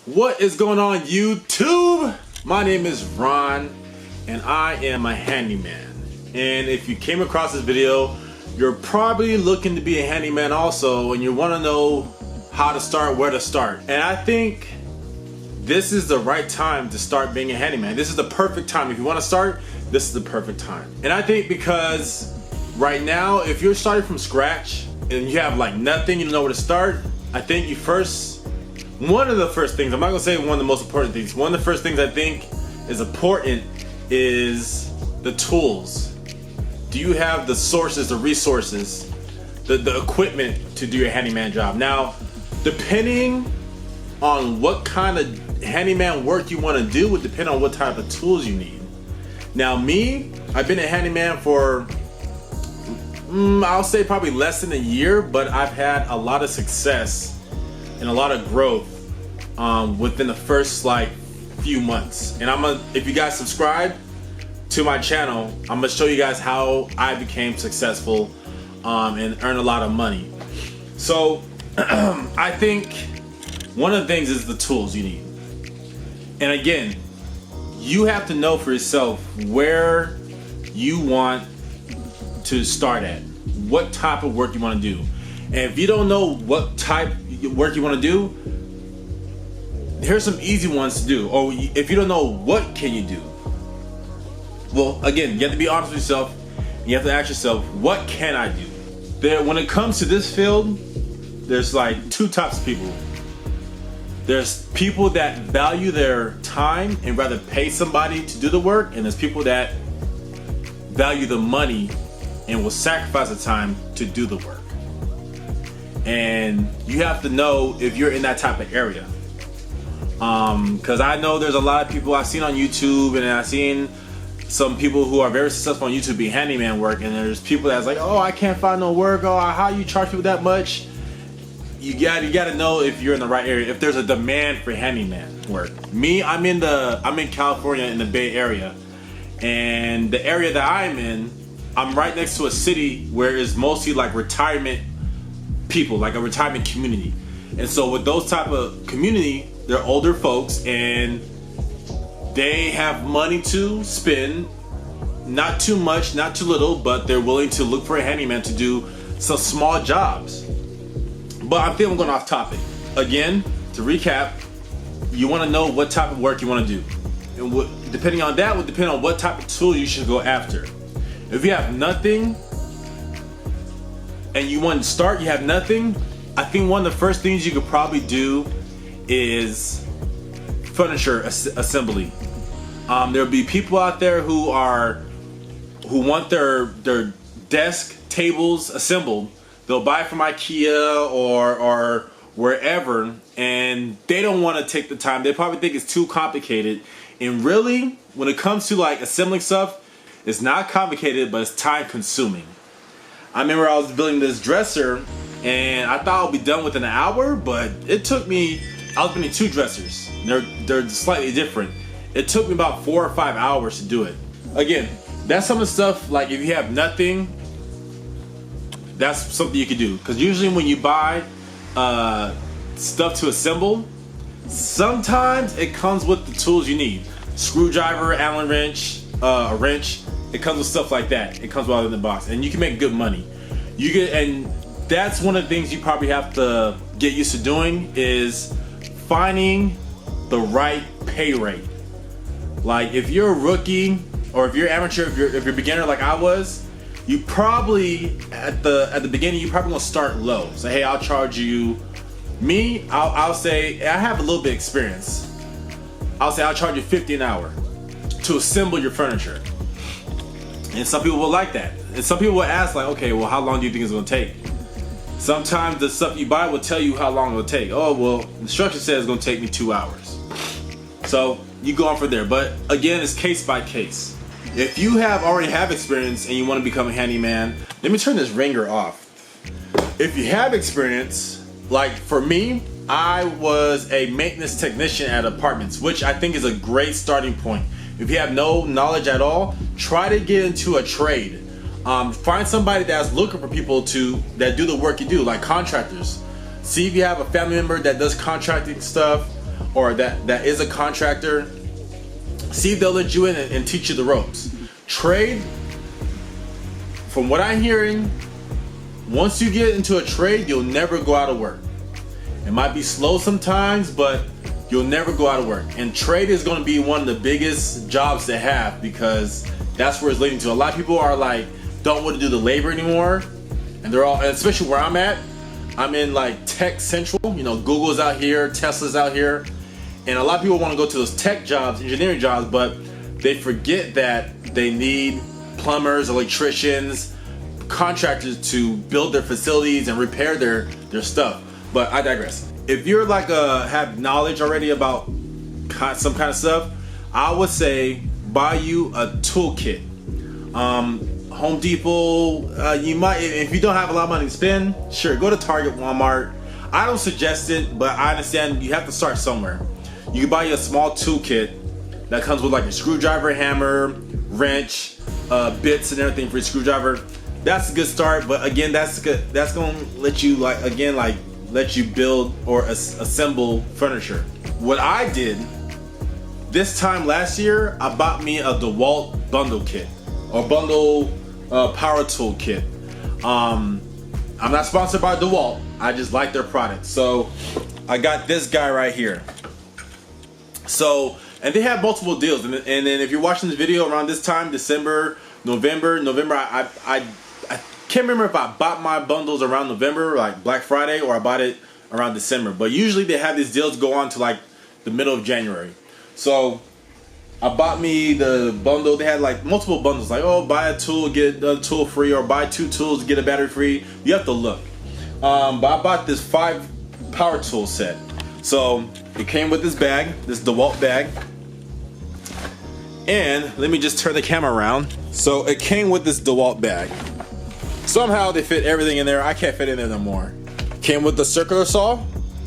What is going on, YouTube? My name is Ron and I am a handyman. And if you came across this video, you're probably looking to be a handyman also, and you want to know how to start, where to start. And I think this is the right time to start being a handyman. This is the perfect time. If you want to start, this is the perfect time. And I think because right now, if you're starting from scratch and you have like nothing, you don't know where to start, I think one of the first things, I'm not gonna say one of the most important things, one of the first things I think is important is the tools. Do you have the sources, the resources, the equipment to do your handyman job? Now, depending on what kind of handyman work you want to do would depend on what type of tools you need. Now me, I've been a handyman for I'll say probably less than a year, but I've had a lot of success and a lot of growth within the first like few months. And if you guys subscribe to my channel, I'm gonna show you guys how I became successful and earn a lot of money. So I think one of the things is the tools you need. And again, you have to know for yourself where you want to start at, what type of work you want to do. And if you don't know what type of work you want to do, here's some easy ones to do. Or if you don't know what can you do, well, again, you have to be honest with yourself. You have to ask yourself, what can I do? When it comes to this field, there's like two types of people. There's people that value their time and rather pay somebody to do the work, and there's people that value the money and will sacrifice the time to do the work. And you have to know if you're in that type of area. Because I know there's a lot of people I've seen on YouTube, and I've seen some people who are very successful on YouTube be handyman work, and there's people that's like, oh, I can't find no work, oh, how you charge people that much? You gotta know if you're in the right area, if there's a demand for handyman work. Me, I'm in California, in the Bay Area, and the area that I'm in, I'm right next to a city where it's mostly like retirement people, like a retirement community. And so with those type of community, they're older folks and they have money to spend, not too much, not too little, but they're willing to look for a handyman to do some small jobs. But I think I'm going off topic. Again, to recap, you want to know what type of work you want to do. And depending on that would depend on what type of tool you should go after. If you have nothing and you want to start, you have nothing, I think one of the first things you could probably do is furniture assembly. There'll be people out there who want their desk tables assembled. They'll buy from IKEA or wherever, and they don't want to take the time. They probably think it's too complicated. And really, when it comes to like assembling stuff, it's not complicated, but it's time consuming. I remember I was building this dresser and I thought I'd be done within an hour, but it took me, I was building two dressers. They're slightly different. It took me about 4 or 5 hours to do it. Again, that's some of the stuff, like if you have nothing, that's something you can do. Because usually when you buy stuff to assemble, sometimes it comes with the tools you need. Screwdriver, Allen wrench, a wrench. It comes with stuff like that. It comes all in the box, and you can make good money. And that's one of the things you probably have to get used to doing is finding the right pay rate. Like if you're a rookie or if you're amateur, if you're a beginner like I was, you probably at the beginning you probably gonna start low. So hey, I'll charge you. Me, I'll say I have a little bit of experience. I'll say I'll charge you $50 an hour to assemble your furniture. And some people will like that. And some people will ask like, okay, well, how long do you think it's gonna take? Sometimes the stuff you buy will tell you how long it'll take. Oh, well, the instruction says it's gonna take me 2 hours. So you go on from there. But again, it's case by case. If you already have experience and you want to become a handyman, let me turn this ringer off. If you have experience, like for me, I was a maintenance technician at apartments, which I think is a great starting point. If you have no knowledge at all, try to get into a trade. Find somebody that's looking for people that do the work you do, like contractors. See if you have a family member that does contracting stuff. or that is a contractor, see if they'll let you in and teach you the ropes. Trade, from what I'm hearing, once you get into a trade, you'll never go out of work. It might be slow sometimes, but you'll never go out of work. And trade is going to be one of the biggest jobs to have, because that's where it's leading to. A lot of people are like, don't want to do the labor anymore, and they're all, especially where I'm at, I'm in like tech central. You know, Google's out here, Tesla's out here, and a lot of people want to go to those tech jobs, engineering jobs, but they forget that they need plumbers, electricians, contractors to build their facilities and repair their stuff. But I digress. If you're like have knowledge already about some kind of stuff, I would say buy you a toolkit. Home Depot, you might, if you don't have a lot of money to spend, sure, go to Target, Walmart. I don't suggest it, but I understand you have to start somewhere. You can buy you a small toolkit that comes with like a screwdriver, hammer, wrench, bits and everything for your screwdriver. That's a good start, but again, that's gonna let you let you build or assemble furniture. What I did this time last year, I bought me a DeWalt bundle kit, or bundle power tool kit. I'm not sponsored by DeWalt, I just like their product. So I got this guy right here. So, and they have multiple deals, and then if you're watching this video around this time, December, November, I can't remember if I bought my bundles around November, like Black Friday, or I bought it around December. But usually they have these deals go on to like the middle of January. So I bought me the bundle. They had like multiple bundles, like, oh, buy a tool, get a tool free, or buy 2 tools, get a battery free. You have to look. But I bought this 5 power tool set. So it came with this bag, this DeWalt bag. And let me just turn the camera around. So it came with this DeWalt bag. Somehow they fit everything in there. I can't fit in there no more. Came with the circular saw,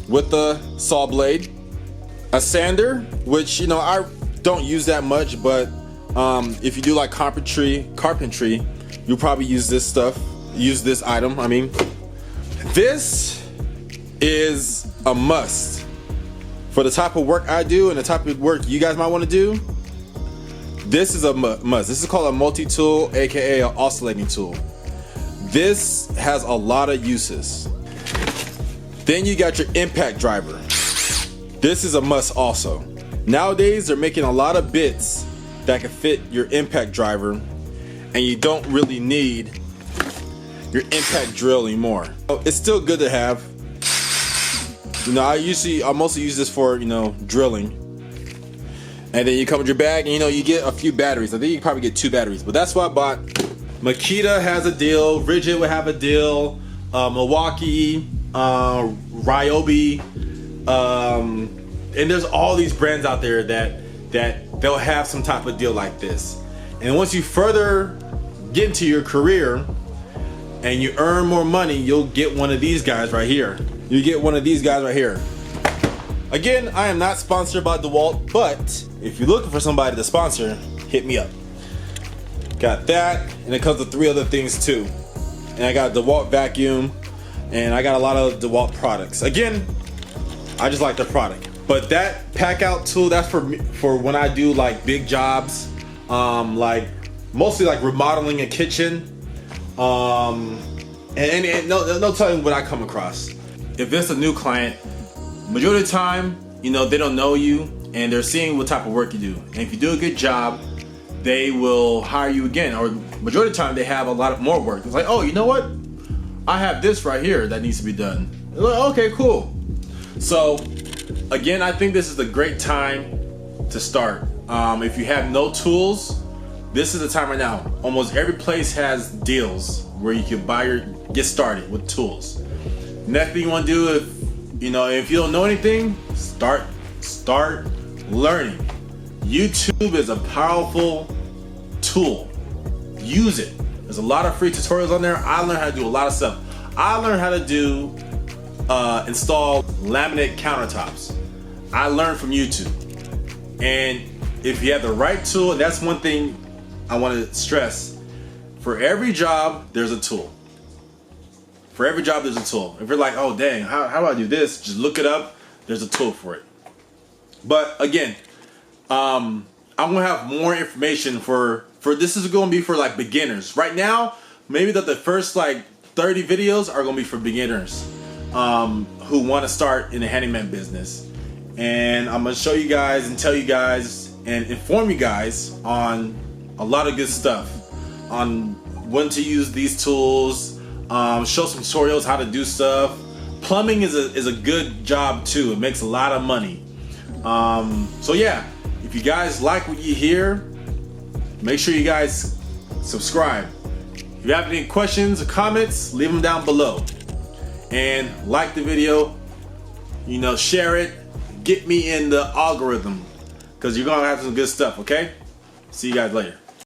with the saw blade, a sander, which, you know, I don't use that much, but if you do like carpentry, you'll probably use this stuff, use this item. I mean, this is a must for the type of work I do and the type of work you guys might want to do. This is a must. This is called a multi-tool, aka an oscillating tool. This has a lot of uses. Then you got your impact driver. This is a must also. Nowadays they're making a lot of bits that can fit your impact driver, and you don't really need your impact drill anymore. It's still good to have. You know, I mostly use this for, you know, drilling. And then you come with your bag, and you know, you get a few batteries. I think you probably get 2 batteries, but that's what I bought. Makita has a deal, Rigid will have a deal, Milwaukee, Ryobi, and there's all these brands out there that they'll have some type of deal like this. And once you further get into your career and you earn more money, you'll get one of these guys right here. You get one of these guys right here. Again, I am not sponsored by DeWalt, but if you're looking for somebody to sponsor, hit me up. Got that, and it comes with 3 other things too. And I got a DeWalt vacuum, and I got a lot of DeWalt products. Again, I just like the product. But that pack out tool, that's for when I do like big jobs, like mostly like remodeling a kitchen. And no telling what I come across. If it's a new client, majority of the time, you know, they don't know you and they're seeing what type of work you do. And if you do a good job, they will hire you again. Or majority of the time, they have a lot more work. It's like, oh, you know what? I have this right here that needs to be done. Like, okay, cool. So again, I think this is a great time to start. If you have no tools, this is the time right now. Almost every place has deals where you can buy or get started with tools. Next thing you want to do, if you don't know anything, start learning. YouTube is a powerful tool. Use it. There's a lot of free tutorials on there. I learned how to do a lot of stuff. I learned how to do install laminate countertops. I learned from YouTube. And if you have the right tool, and that's one thing I want to stress, for every job there's a tool. For every job there's a tool. If you're like, oh dang, how do I do this? Just look it up. There's a tool for it. But again, I'm gonna have more information for this is gonna be for like beginners. Right now, maybe the first like 30 videos are gonna be for beginners who want to start in the handyman business. And I'm gonna show you guys and tell you guys and inform you guys on a lot of good stuff on when to use these tools, show some tutorials how to do stuff. Plumbing is a good job too. It makes a lot of money. So yeah, if you guys like what you hear, make sure you guys subscribe. If you have any questions or comments, leave them down below. And like the video, share it, get me in the algorithm, because you're gonna have some good stuff, okay? See you guys later.